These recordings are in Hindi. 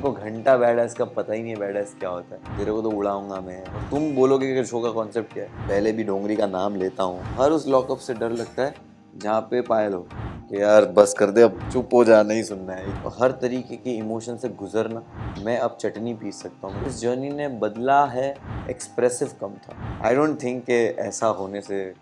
इनको घंटा बैड एस का पता ही नहीं है बैड एस क्या होता है। तेरे को तो उड़ाऊंगा मैं। और तुम बोलोगे कि शो का कॉन्सेप्ट क्या है। पहले भी डोंगरी का नाम लेता हूँ। हर उस लॉकअप से डर लगता है जहाँ पे पायल हो कि यार बस कर दे, अब चुप हो जा, नहीं सुनना है। हर तरीके के इमोशन से गुजरना। मैं अब चटनी पीस सकता हूँ। इस जर्नी ने बदला है, एक्सप्रेसिव कम था। आई डोंट थिंक कि ऐसा होने से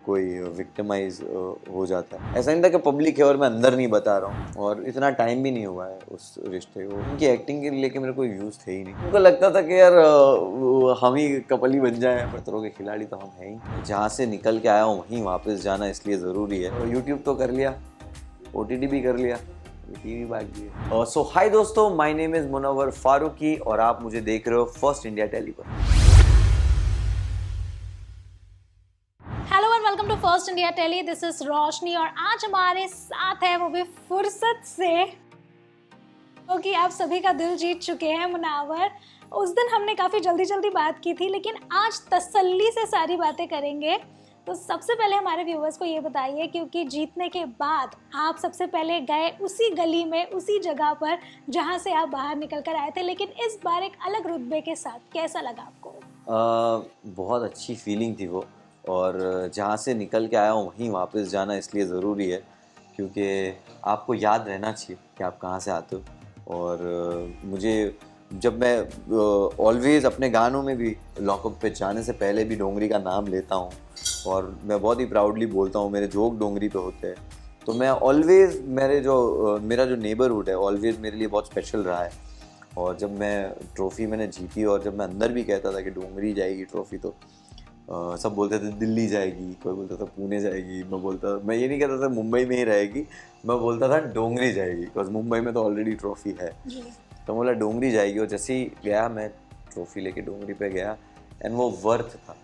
कोई विक्टिमाइज हो जाता है। ऐसा नहीं था कि पब्लिक है और मैं अंदर नहीं बता रहा हूँ, और इतना टाइम भी नहीं हुआ है उस रिश्ते को। उनकी एक्टिंग के लेके मेरे को व्यूज़ थे ही नहीं। उनको लगता था कि यार हम ही कपल ही बन जाए। पत्थरों के खिलाड़ी तो हम हैं ही। जहाँ से निकल के आया हूँ वहीं वापस जाना इसलिए ज़रूरी है। यूट्यूब तो कर लिया, OTT भी कर लिया, टीवी बाकी है। सो हाय दोस्तों, my name is Munawar Faruqui और आप मुझे देख रहे हो फर्स्ट इंडिया टेली पर। Hello and welcome to first India tele. This is Roshni और आज हमारे साथ है वो भी फुर्सत से, क्योंकि आप सभी का दिल जीत चुके हैं मुनव्वर। उस दिन हमने काफ़ी जल्दी बात की थी, लेकिन आज तसल्ली से सारी बातें करेंगे। तो सबसे पहले हमारे व्यूवर्स को ये बताइए, क्योंकि जीतने के बाद आप सबसे पहले गए उसी गली में, उसी जगह पर जहाँ से आप बाहर निकल कर आए थे, लेकिन इस बार एक अलग रुतबे के साथ। कैसा लगा आपको? बहुत अच्छी फीलिंग थी वो, और जहाँ से निकल के आया हूँ वहीं वापस जाना इसलिए ज़रूरी है, क्योंकि आपको याद रहना चाहिए कि आप कहाँ से आते हो। और मुझे जब मैं ऑलवेज़ अपने गानों में भी लॉकअप पे जाने से पहले भी डोंगरी का नाम लेता हूँ, और मैं बहुत ही प्राउडली बोलता हूँ मेरे जोक डोंगरी पे होते हैं। तो मैं ऑलवेज़ मेरा जो नेबरहुड है ऑलवेज़ मेरे लिए बहुत स्पेशल रहा है। और जब मैं ट्रॉफ़ी मैंने जीती, और जब मैं अंदर भी कहता था कि डोंगरी जाएगी ट्रॉफ़ी, तो सब बोलते थे दिल्ली जाएगी, कोई बोलता था पुणे जाएगी। मैं ये नहीं कहता था मुंबई में ही रहेगी, मैं बोलता था डोंगरी जाएगी, बिकॉज मुंबई में तो ऑलरेडी ट्रॉफ़ी है। तो बोला डोंगरी जाएगी, और जैसे ही गया मैं ट्रॉफ़ी लेके डोंगरी पे गया, एंड वो वर्थ था।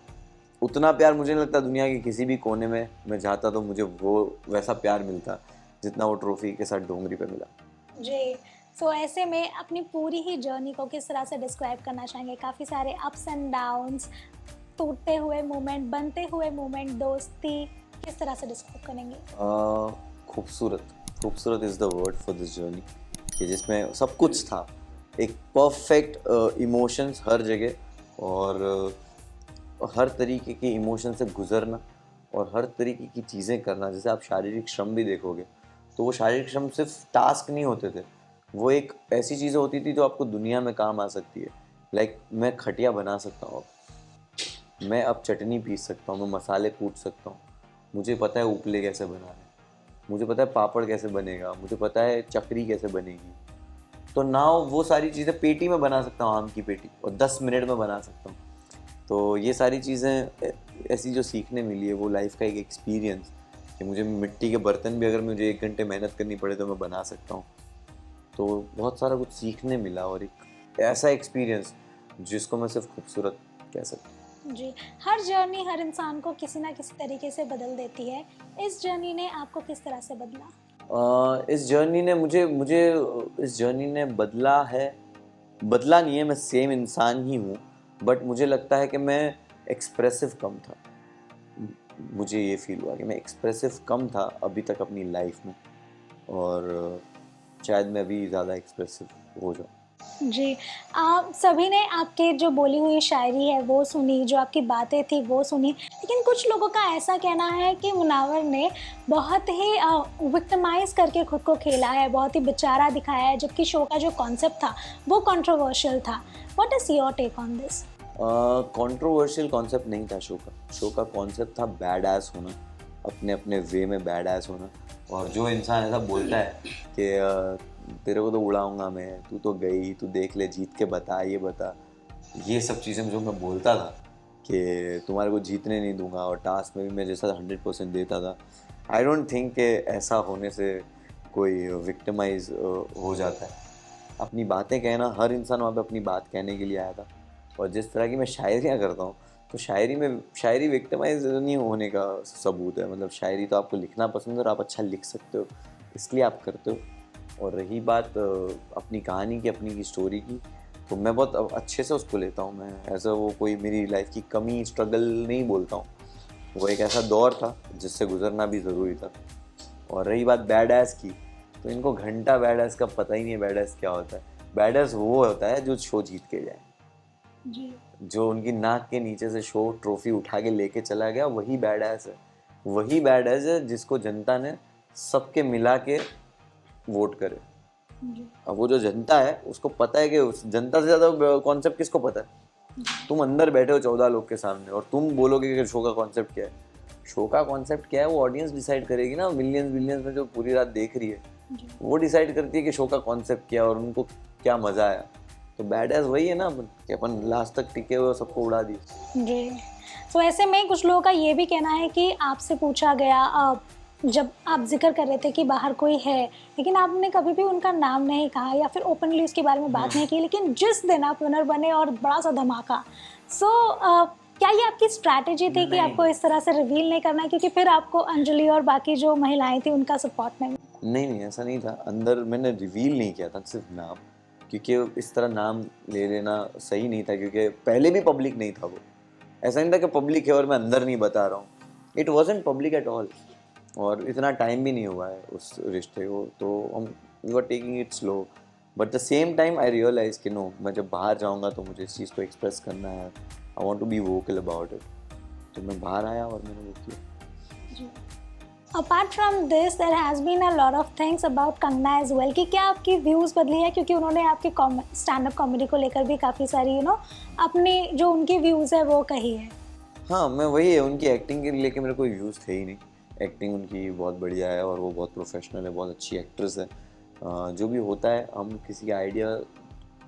उतना प्यार मुझे नहीं लगता दुनिया के किसी भी कोने में मैं जाता तो मुझे वो वैसा प्यार मिलता जितना वो ट्रॉफ़ी के साथ डोंगरी पे मिला जी। सो ऐसे में अपनी पूरी ही जर्नी को किस तरह से डिस्क्राइब करना चाहेंगे? काफ़ी सारे अप्स एंड डाउन्स, टूटते हुए मोमेंट, बनते हुए मोमेंट, दोस्ती, किस तरह से डिस्क्राइब करेंगे? खूबसूरत। खूबसूरत is the word for this journey, कि जिसमें सब कुछ था। एक परफेक्ट इमोशंस हर जगह, और हर तरीके के इमोशन से गुजरना, और हर तरीके की चीज़ें करना। जैसे आप शारीरिक श्रम भी देखोगे तो वो शारीरिक श्रम सिर्फ टास्क नहीं होते थे, वो एक ऐसी चीज़ें होती थी जो आपको दुनिया में काम आ सकती है। लाइक मैं खटिया बना सकता हूँ, मैं अब चटनी पीस सकता हूँ, मैं मसाले कूट सकता हूँ, मुझे पता है उपले कैसे बनाना है, मुझे पता है पापड़ कैसे बनेगा, मुझे पता है चकरी कैसे बनेगी। तो नाउ वो सारी चीज़ें पेटी में बना सकता हूँ, आम की पेटी, और 10 मिनट में बना सकता हूँ। तो ये सारी चीज़ें ऐसी जो सीखने मिली है, वो लाइफ का एक एक्सपीरियंस, कि मुझे मिट्टी के बर्तन भी अगर मुझे 1 घंटे मेहनत करनी पड़े तो मैं बना सकता हूँ। तो बहुत सारा कुछ सीखने मिला, और एक ऐसा एक्सपीरियंस जिसको मैं सिर्फ खूबसूरत कह सकता हूँ। जी। हर जर्नी हर इंसान को किसी ना किसी तरीके से बदल देती है। इस जर्नी ने आपको किस तरह से बदला? इस जर्नी ने मुझे मुझे इस जर्नी ने बदला नहीं है, मैं सेम इंसान ही हूँ, बट मुझे लगता है कि मैं एक्सप्रेसिव कम था। मुझे ये फील हुआ कि मैं एक्सप्रेसिव कम था अभी तक अपनी लाइफ में, और शायद मैं अभी ज़्यादा एक्सप्रेसिव हो जाऊँ। जी। आप सभी ने आपके जो बोली हुई शायरी है वो सुनी, जो आपकी बातें थी वो सुनी, लेकिन कुछ लोगों का ऐसा कहना है कि मुनव्वर ने बहुत ही विक्टिमाइज़ करके खुद को खेला है, बहुत ही बेचारा दिखाया है, जबकि शो का जो कॉन्सेप्ट था वो कंट्रोवर्शियल था। What is your take on this? Controversial concept नहीं था शो का कॉन्सेप्ट था बैड एस होना, अपने अपने वे में बैड एस होना। और जो इंसान ऐसा बोलता है कि तेरे को तो उड़ाऊंगा मैं, तू तो गई, तू देख ले, जीत के बता, ये बता, ये सब चीज़ें जो मैं बोलता था कि तुम्हारे को जीतने नहीं दूंगा, और टास्क में भी मैं जैसा 100% देता था। आई डोंट थिंक कि ऐसा होने से कोई विक्टिमाइज हो जाता है। अपनी बातें कहना, हर इंसान वहाँ पे अपनी बात कहने के लिए आया था। और जिस तरह की मैं शायरियाँ करता हूँ, तो शायरी विक्टिमाइज नहीं होने का सबूत है। मतलब शायरी तो आपको लिखना पसंद है और आप अच्छा लिख सकते हो, इसलिए आप करते हो। और रही बात अपनी कहानी की, अपनी की स्टोरी की, तो मैं बहुत अच्छे से उसको लेता हूँ। मैं ऐसा वो कोई मेरी लाइफ की कमी, स्ट्रगल नहीं बोलता हूँ। वो एक ऐसा दौर था जिससे गुजरना भी ज़रूरी था। और रही बात बैड एस की, तो इनको घंटा बैड एस का पता ही नहीं है बैड एस क्या होता है। बैडर्स वो होता है जो शो जीत के जाए, जी जो उनकी नाक के नीचे से शो ट्रॉफी उठा के लेके चला गया, वही बैडर्स है। वही बैडर्स है जिसको जनता ने सबके मिला के वोट करे। जी अब वो जो जनता है उसको पता है कि उस जनता से ज़्यादा कॉन्सेप्ट किसको पता है? तुम अंदर बैठे हो 14 लोग के सामने और तुम बोलोगे कि शो का कॉन्सेप्ट क्या है। शो का कॉन्सेप्ट क्या है वो ऑडियंस डिसाइड करेगी ना, मिलियंस बिलियंस में जो पूरी रात देख रही है जी वो डिसाइड करती है कि शो का कॉन्सेप्ट क्या है और उनको क्या मज़ा आया। तो बैड एज वही है ना कि अपन लास्ट तक टिके हुए और सबको उड़ा दिए। जी। तो ऐसे में कुछ लोगों का ये भी कहना है कि आपसे पूछा गया जब आप जिक्र कर रहे थे कि बाहर कोई है, लेकिन आपने कभी भी उनका नाम नहीं कहा या फिर ओपनली उसके बारे में बात नहीं की, लेकिन जिस दिन आप विनर बने और बड़ा सा धमाका, क्या ये आपकी स्ट्रैटेजी थी कि आपको इस तरह से रिवील नहीं करना है क्योंकि फिर आपको अंजलि और बाकी जो महिलाएं थी उनका सपोर्ट नहीं? नहीं ऐसा नहीं था। अंदर मैंने रिवील नहीं किया था सिर्फ नाम, क्योंकि इस तरह नाम ले लेना सही नहीं था, क्योंकि पहले भी पब्लिक नहीं था वो। ऐसा नहीं था कि पब्लिक है और मैं अंदर नहीं बता रहा हूँ। It wasn't public at all, और इतना टाइम भी नहीं हुआ है उस रिश्ते को, तो हम we were taking it slow. But the same time I realise कि नो, मैं जब बाहर जाऊँगा तो मुझे इस चीज़ को एक्सप्रेस करना है। I want to be vocal about it. तो मैं बाहर आया और मैंने वो किया। Apart from this there has been a lot of things about Kangana as well कि क्या आपकी व्यूज़ बदली है क्योंकि उन्होंने आपके स्टैंड अप कॉमेडी को लेकर भी काफ़ी सारी अपनी जो उनकी व्यूज़ है वो कही है? हाँ, मैं वही है, उनकी एक्टिंग के लेके मेरे कोई व्यूज़ थे ही नहीं। एक्टिंग उनकी बहुत बढ़िया है और वो बहुत प्रोफेशनल है, बहुत अच्छी एक्ट्रेस है। जो भी होता है, हम किसी के आइडिया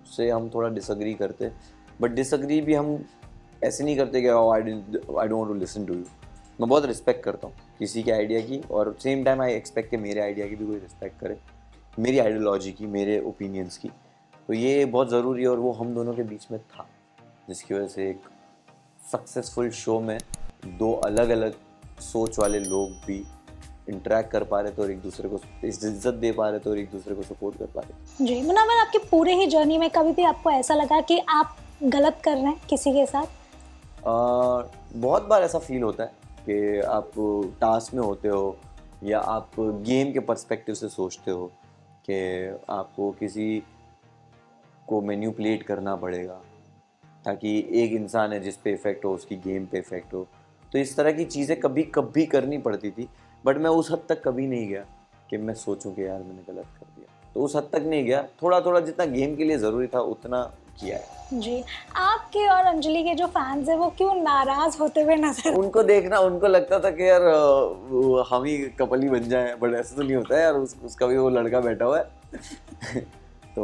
से हम थोड़ा डिसएग्री करते, बट डिसएग्री भी हम ऐसे नहीं करते कि I don't want to listen to you. मैं बहुत रिस्पेक्ट करता हूँ किसी के आइडिया की, और सेम टाइम आई एक्सपेक्ट कि मेरे आइडिया की भी कोई रिस्पेक्ट करे, मेरी आइडियोलॉजी की, मेरे ओपिनियंस की। तो ये बहुत ज़रूरी है और वो हम दोनों के बीच में था, जिसकी वजह से एक सक्सेसफुल शो में दो अलग अलग सोच वाले लोग भी इंटरेक्ट कर पा रहे थे और एक दूसरे को इज्जत दे पा रहे थे और एक दूसरे को सपोर्ट कर पा रहे थे। जी मुनावर, आपकी पूरे ही जर्नी में कभी भी आपको ऐसा लगा कि आप गलत कर रहे हैं किसी के साथ? बहुत बार ऐसा फील होता है कि आप टास्क में होते हो या आप गेम के पर्सपेक्टिव से सोचते हो कि आपको किसी को मैनिपुलेट करना पड़ेगा ताकि एक इंसान है जिस पे इफ़ेक्ट हो उसकी गेम पे इफ़ेक्ट हो। तो इस तरह की चीज़ें कभी कभी करनी पड़ती थी, बट मैं उस हद तक कभी नहीं गया कि मैं सोचूं कि यार मैंने गलत कर दिया। तो उस हद तक नहीं गया, थोड़ा थोड़ा जितना गेम के लिए ज़रूरी था उतना किया है। जी, आपके और अंजलि के जो फैंस हैं वो क्यों नाराज़ होते हुए नजर? उनको देखना, उनको लगता था कि यार हम ही कपल ही बन जाएं, बट ऐसा तो नहीं होता है यार, उसका भी वो लड़का बैठा हुआ है। तो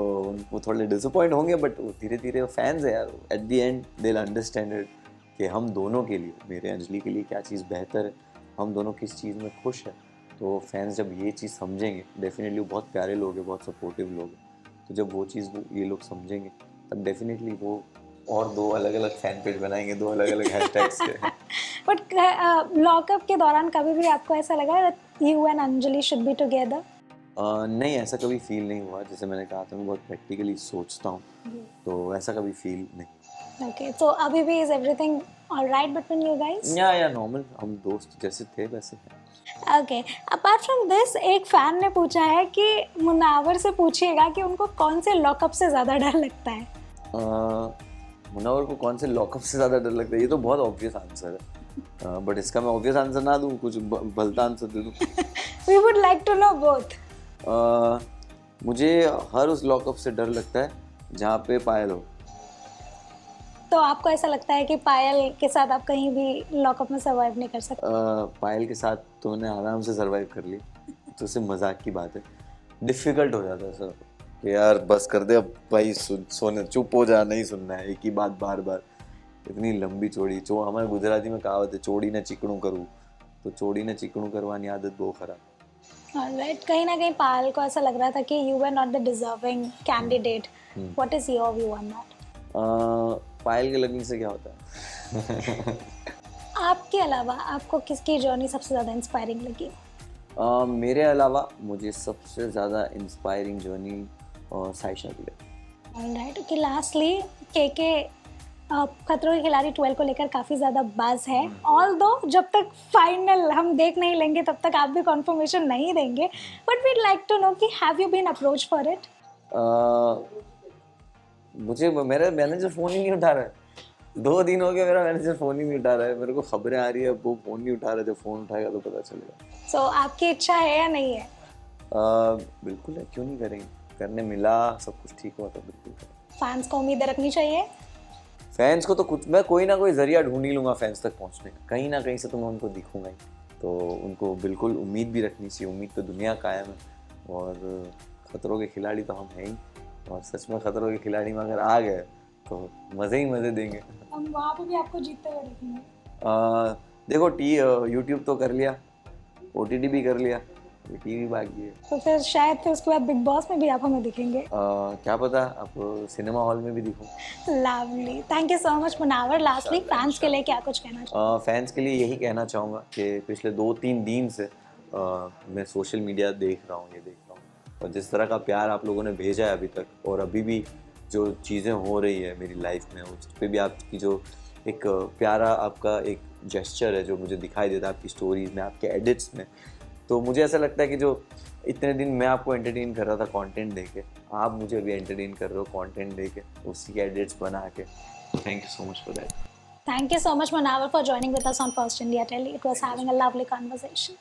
वो थोड़े डिसअपॉइंट होंगे, बट वो धीरे धीरे फैंस है यार, at the and they will understand it कि हम दोनों के लिए, मेरे अंजलि के लिए क्या चीज़ बेहतर है, हम दोनों किस चीज़ में खुश है। तो फैंस जब ये चीज़ समझेंगे, डेफिनेटली वो बहुत प्यारे लोग हैं, बहुत सपोर्टिव लोग हैं, तो जब वो चीज़ ये लोग समझेंगे तब डेफिनेटली वो और दो अलग अलग फैन पेज बनाएंगे, दो अलग अलग हैशटैग्स के। बट लॉकअप के दौरान कभी भी आपको ऐसा लगा that you and Anjali should be together? नहीं, ऐसा कभी फील नहीं हुआ। जैसे मैंने कहा था, मैं बहुत प्रैक्टिकली सोचता हूँ, तो ऐसा कभी फील नहीं। Okay, तो अभी भी is everything all right between you guys? या नॉर्मल, हम दोस्त जैसे थे वैसे हैं। Okay, apart from this, एक फैन ने पूछा है कि मुनावर से पूछिएगा कि उनको कौन से लॉकअप से ज़्यादा डर लगता है? मुनावर को कौन से लॉकअप से ज़्यादा डर लगता है? ये तो बहुत ऑब्वियस आंसर है, बट इसका मैं ऑब्वियस आंसर ना दूँ, कुछ भलता आंसर दे दूँ। We would like to know both. मुझे हर उस लॉकअप से डर लगता है जहाँ पे पायल हो। तो आपको ऐसा लगता है कि पायल के साथ आप कहीं भी लॉकअप में सर्वाइव नहीं कर सकते? पायल के साथ तो मैंने आराम से सर्वाइव कर ली, तो उससे मजाक की बात है। डिफ़िकल्ट हो जाता है सर कि यार बस कर दे अब भाई, सोने चुप हो जा, नहीं सुनना है एक ही बात बार बार। इतनी लंबी चौड़ी हमारे गुजराती में कहावत है, चौड़ी न चिकणू करूँ, तो चौड़ी न चिकणू करवानी आदत बहुत खराब। Alright, कहीं ना कहीं पायल को ऐसा लग रहा था कि you were not the deserving candidate. What is your view on that? पायल के लगने से क्या होता है? आपके अलावा आपको किसकी जर्नी सबसे ज़्यादा इंस्पायरिंग लगी? मेरे अलावा मुझे सबसे ज़्यादा इंस्पायरिंग जर्नी साइशा की लगी। ऑलराइट, ओके, लास्टली के खतरों के खिलाड़ी 12 को लेकर काफ़ी ज़्यादा बज़ है। ऑल्दो जब तक फाइनल हम देख नहीं लेंगे तब तक आप भी कन्फर्मेशन नहीं देंगे, but we'd like to know कि have you been approach for it? मुझे मेरा मैनेजर फ़ोन ही नहीं उठा रहा है। 2 दिन हो गए मेरा मैनेजर फ़ोन ही नहीं उठा रहा है। मेरे को खबरें आ रही है, वो फ़ोन नहीं उठा रहा है। जब फ़ोन उठाएगा तो पता चलेगा। सो आपकी इच्छा है या नहीं है? बिल्कुल है, क्यों नहीं करेंगे? करने मिला, सब कुछ ठीक हुआ तो बिल्कुल करेंगे। फैंस को उम्मीदें रखनी चाहिए? फैंस को तो कुछ मैं कोई ना कोई ज़रिया ढूँढ ही लूँगा फैंस तक पहुँचने का। कहीं ना कहीं से तो मैं उनको दिखूँगा ही। तो उनको बिल्कुल उम्मीद भी रखनी चाहिए। उम्मीद तो दुनिया कायम है और खतरों के खिलाड़ी तो हम हैं ही। और सच में खतरों के खिलाड़ी में अगर आ गए तो मज़े ही मज़े देंगे। हम वहाँ पे भी आपको जीतते हुए देखेंगे। देखो यूट्यूब तो कर लिया, OTT भी कर लिया, टीवी बाकी है। तो फिर शायद फिर उसके बाद बिग बॉस में भी आप हमें दिखेंगे। क्या पता, आप सिनेमा हॉल में भी दिखूं। Lovely, thank you so much Munawar. Lastly fans के लिए क्या कुछ कहना चाहिए? फैंस के लिए यही कहना चाहूँगा कि पिछले 2-3 दिन से मैं सोशल मीडिया देख रहा हूँ, और जिस तरह का प्यार आप लोगों ने भेजा है अभी तक, और अभी भी जो चीज़ें हो रही है मेरी लाइफ में, उस पर भी आपकी जो एक प्यारा आपका एक जेस्चर है जो मुझे दिखाई देता है आपकी स्टोरीज में, आपके एडिट्स में। तो मुझे ऐसा लगता है कि जो इतने दिन मैं आपको एंटरटेन कर रहा था कंटेंट देके, आप मुझे अभी एंटरटेन कर रहे हो कंटेंट देके, उसी के एडिट्स बना के। Thank you so much for that. Thank you so much, Munawar, for joining with us on First India Tele. It was having a lovely conversation.